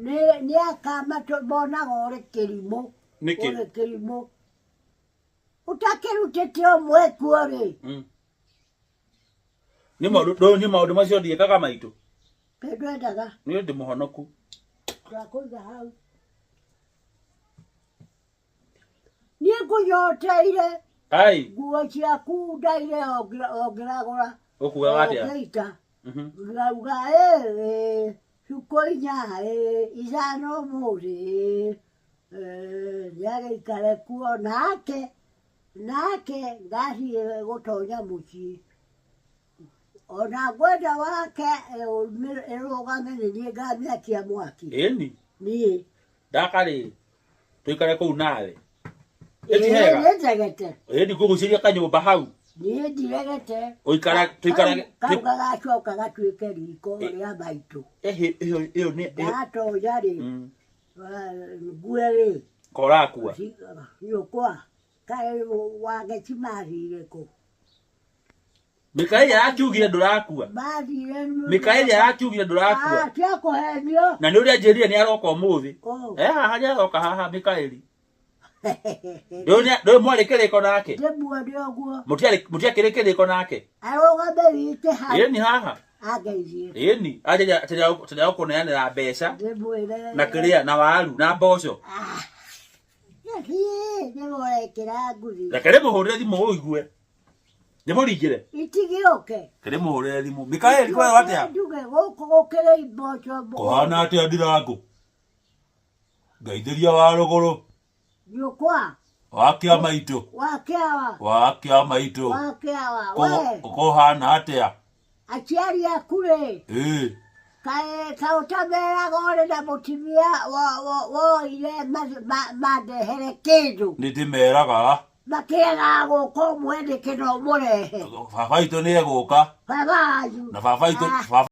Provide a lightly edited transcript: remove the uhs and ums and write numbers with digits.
Nĩ akama monaga ũrĩ kĩrimũ. Nĩkĩ? Ũrĩ kĩrimũ. Ũtakĩrutĩte ũmwe kuo rĩ. Nĩ maũndũ macio ndiĩkaga maitũ. Ndwendaga. Niĩ ndĩ mũhonoku. Ndakũiga hau. Niĩ ngũnyoteire. Ai. Nguo ciaku ndaire ongĩragũra. Ũkuaga atĩa? Ngĩita. Ngauga cukũ inya ithano ũmũthĩ. Nĩagĩikare kuo nake ngathiĩ gũtonya mũciĩ. Ona ngwenda wake ĩrũgame nĩ niĩ ngamĩakia mwaki. Ĩni? Niĩ. Ndakarĩ tũikare kũu nawe. Nĩndegete. Ĩni ngũgũciria kanyũmba hau. Niĩ ndiregete. Tũikarage. Kau gagacoka gatuĩke riko rĩa maitũ. Ĩyo nĩ. Ndatonya rĩ. Ngue rĩ. Korakua. Nyũkwa. Kaĩ wageci mathire kũ? Mikaeli arakiugire ndũrakua. Mathire. Mikaeli arakiugire ndũrakua. Tia kũhenio. Na nĩ ũrĩa njĩrire nĩ aroka ũmũthĩ. Haha nĩ aroka haha Mikaeli. Ndũĩ mwarĩ kĩrĩko nake? Ndĩmuone ũguo. Mũtiakĩrĩ kĩrĩko nake? Arũgame wike hau. Ĩni haha. Angeithie. Ĩni atĩrĩa ũkũneanĩra mbeca. Ndĩmwĩre. Na kĩrĩa na waru na mboco. Nĩmũrekĩra nguthi. Reke rĩmũhũrĩre thimũ ũigue. Ndĩmũringĩre. Itigĩũke. Rĩmũhũrĩre thimũ. Mikaeli kwĩrwo atĩa? Nduge gũkũ gũkĩrĩ mboco. Kũhana atĩa Ndirangu? Ngaithĩria wa rũgũrũ. Nyũkwa. Wakĩa maitũ. Wakĩawa. Wakĩa maitũ. Wakĩawa. We. Kũhana atĩa? Aciari aku rĩ. Kaĩ ũtameraga ũrĩ na mũtumia woire mandehere kĩndũ. Nĩndĩmeraga. Makĩaga gũka ũmwe nĩkĩ no mũrehe. Baba witũ nĩegũka. Baba wanyu. Na baba witũ.